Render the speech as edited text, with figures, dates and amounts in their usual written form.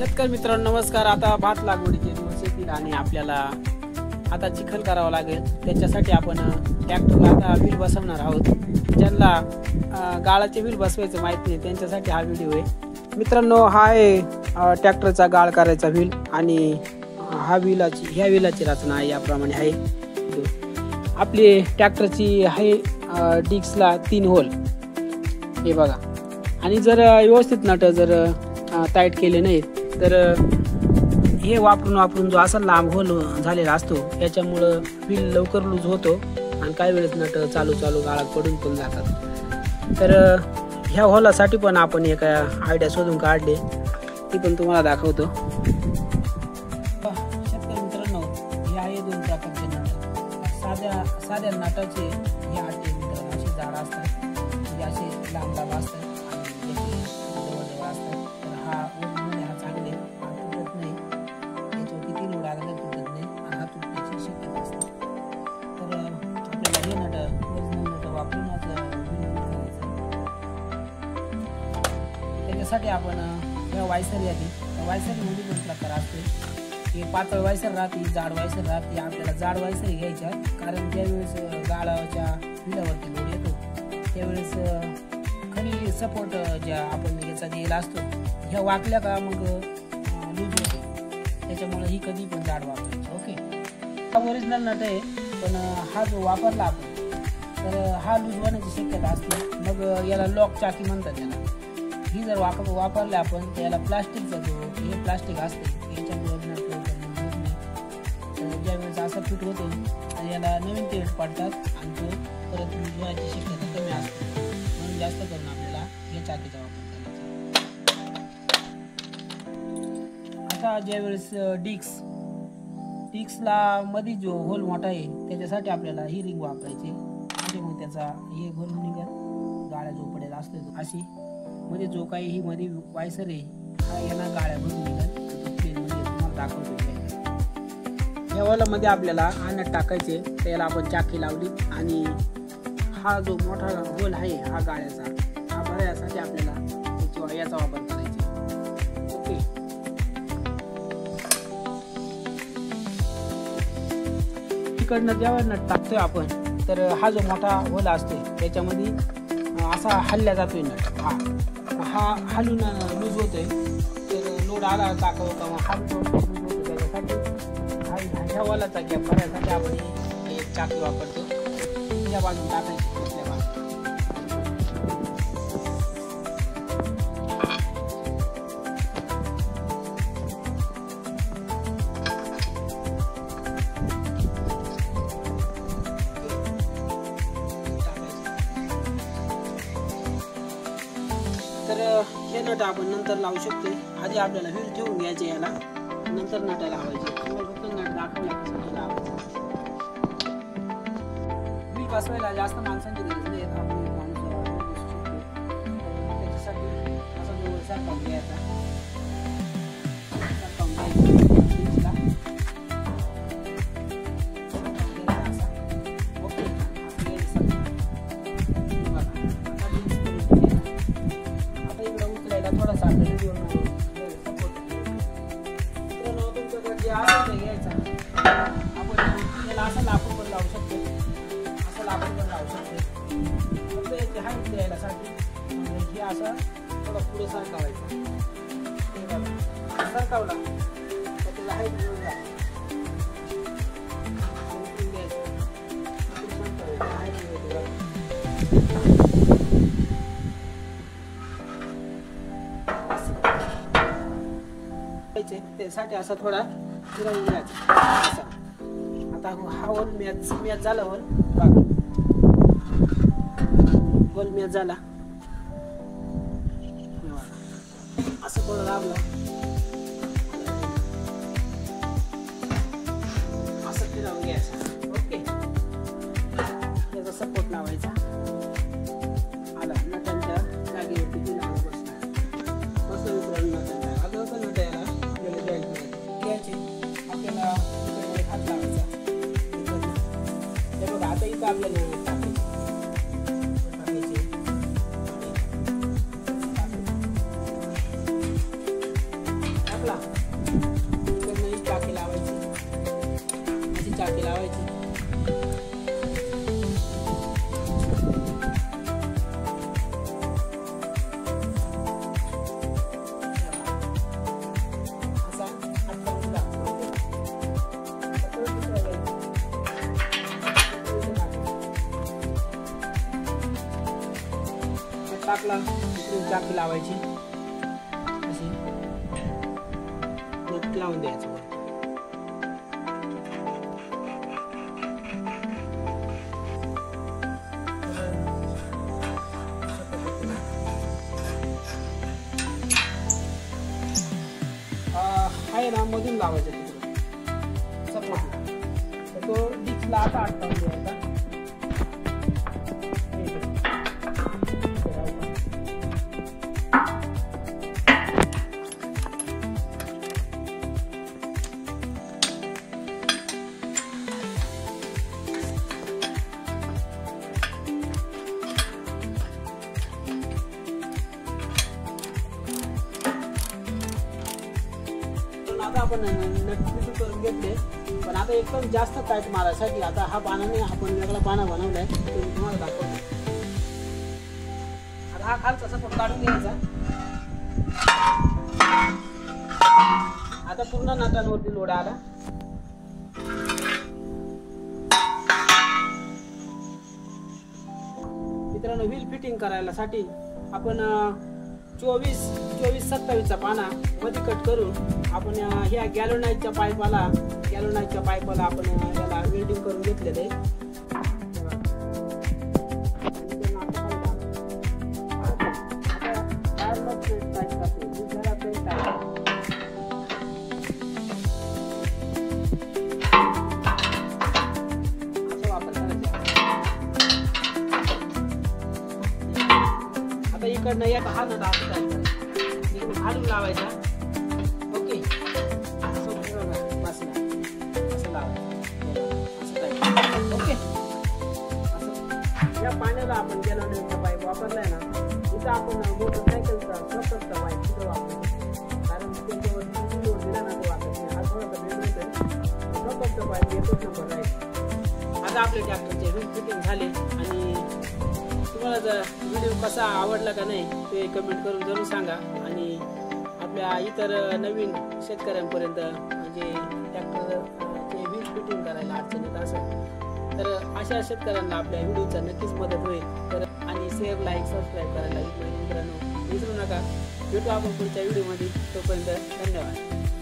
शेतकरी मित्रांनो नमस्कार. आता भात लागवडीचे दिवस येतील आणि आपल्याला आता चिखल करावा लागेल. त्याच्यासाठी आपण ट्रॅक्टरला आता व्हील बसवणार आहोत. ज्यांना गाळाचे व्हील बसवायचं माहित नाही त्यांच्यासाठी हा व्हिडिओ आहे. मित्रांनो हा आहे ट्रॅक्टरचा गाळ करायचा व्हील आणि ह्या व्हीलाची रचना आहे याप्रमाणे आहे. आपली ट्रॅक्टरची आहे डिस्कला 3 होल हे बघा. आणि जर व्यवस्थित नट जर टाईट केले नाही तर हे वापरून जो असा लांब होल झालेला असतो याच्यामुळं व्हील लवकर लूज होतो आणि काही वेळेस नट चालू गाळात पडून पण जातात. तर ह्या होलासाठी पण आपण एक आयडिया शोधून काढली, ती पण तुम्हाला दाखवतो. शेतकरी मित्रांनो हे आहे 2 प्रकारचे नट. साध्या नटाचे हे 8 मीटर असे जाड असतात, म्हणजे असे लांब असतात आणि जवळ असतात. तर हा चांगले तुटत नाही, याच्यावर किती लोड आला तरी तुटत नाही आणि हा तुटण्याची शक्यता असते. तर आपल्याला हे नट ओरिजिनल नट वापरूनच त्याच्यासाठी आपण ह्या वायसर यादी वायसरमध्ये 2 प्रकार असते. हे पातळ वायसर राहते, जाड वायसर राहते. आपल्याला जाड वायसर घ्यायच्या, कारण ज्यावेळेस गाळाच्या व्हीलावरती लोड येतो त्यावेळेस खाली सपोर्ट ज्या आपण याचा दिलेला असतो ह्या वाकल्या का मग लूज होते. त्याच्यामुळे ही कधी पण जाड वापरायची. ओके, हा ओरिजिनल नट आहे, पण हा जो वापरला आपण तर हा लूज होण्याची शक्यता असते. मग याला लॉक चाकी म्हणतात त्याला. ही जर वापरले आपण तर याला प्लास्टिकचा जो हे प्लास्टिक असते याच्यामुळे ज्यावेळेस असं फिट होते आणि याला नवीन तेल पडतात आणि तो परत लूज व्हायची शक्यता कमी असते. म्हणून जास्त करून आपल्याला या चाकीचा वापर करायचा. आता ज्यावेळेस डिस्कला मध्ये जो होल मोठा आहे त्याच्यासाठी आपल्याला ही रिंग वापरायची. म्हणजे मग त्याचा हे भरून निघत गाळ्या जो पडेल असतो अशी, मध्ये जो काही ही मध्ये वायसर आहे हा यांना गाळ्या भरून निघत प्लेनमध्ये तुम्हाला दाखवतो. या होलामध्ये आपल्याला आणत टाकायचे, त्याला आपण चाकी लावली आणि हा जो मोठा होल आहे हा गाळ्याचा हा भरायसाठी आपल्याला याचा वापर करायचा. ओके, इकडनं जेव्हा नट टाकतोय आपण तर हा जो मोठा होल असतो त्याच्यामध्ये असा हल्ल्या जातोय नट. हा हलून लूज होतोय. तर लोड आला टाकावं हा लूज होतो. त्याच्यासाठी ह्या होलाचा गॅप भरायसाठी आपण एक चाकी वापरतो. या बाजून टाकायची दुसऱ्या बाजूला. तर हे नट आपण नंतर लावू शकतो. आधी आपल्याला व्हील ठेवून घ्यायचे याला, नंतर नट लावायचे. फक्त नट दाखवला कसं लावायचं. व्हील बसवायला जास्त माणसांची गरज नाही. आपण माणूस त्याच्यासाठी असा जवळ सरकावून घ्यायचा. थोडासा घ्यायचा. आपण याला असं लाकूड पण लावू शकतो, असं लाकूड पण लावू शकतो. फक्त याची हाईट द्यायलासाठी हे असं थोडं पुढे सरकावायचं. सरकावला तर त्याला हाईट मिळून जाते. त्यासाठी असा थोडा फिरवून घ्यायचा असा. आता हा होल मॅच झाला. होल मॅच झाला असं थोडं लावलं, असं फिरवून घ्यायचं. ओके, त्याचा सपोर्ट लावायचा. आला नटांच्या जागेवरती दिला बसला. मस्त मित्रांनो अगं पण नट याला घ्यायचे. आपल्याला हात लावायचा. हे बघा आता इथं आपल्याला टाकायचे टाकला तर ही चाकी लावायची, अशी चाकी लावायची. टाकला चाकी लावायची, अशी नट लावून द्यायचं. आहे ना मधून लावायचं तिकडे सपोर्टला, तर तो डिस्कला आता अटकावून द्यायचा. आता आपण नट करून घेतले, पण आता एकदम जास्त टाईट मारायसाठी आता हा बाणाने आपण वेगळा बाणा बनवलाय, तो मी तुम्हाला दाखवतो. आता हा खालचा सपोर्ट काढून घ्यायचा. आता पूर्ण नटांवरती लोड आला. मित्रांनो, व्हील फिटिंग करायला साठी आपण 24-27 पाना मध्ये कट करून आपण ह्या गॅलोनाइटच्या पाईपाला आपण याला वेल्डिंग करून घेतलेले. आता इकडनं एक हा नट घालून लावायचा. ओके, असं लावायचं. ओके, या पाण्याला आपण गॅलोनाइटचा पाईप वापरलाय ना, इथं आपण मोटरसायकलचा सततचा पाईप तिथं वापरतो, कारण त्याच्यावर लोड दिला ना तो वापरत नाही. हा थोडासा वेगळं सततचा पाईप एकच नंबर राहील. आता आपले ट्रॅक्टरचे व्हील फिटिंग झाले, आणि तुम्हाला जर व्हिडिओ कसा आवडला का नाही ते कमेंट करून जरूर सांगा. आणि आपल्या इतर नवीन शेतकऱ्यांपर्यंत म्हणजे ट्रॅक्टरचे व्हील फिटिंग करायला अडचण येत असेल तर अशा शेतकऱ्यांना आपल्या व्हिडिओचा नक्कीच मदत होईल. तर आणि शेअर, लाईक, सबस्क्राईब करायला मित्रांनो विसरू नका. भेटू आपण पुढच्या व्हिडिओमध्ये. तोपर्यंत धन्यवाद.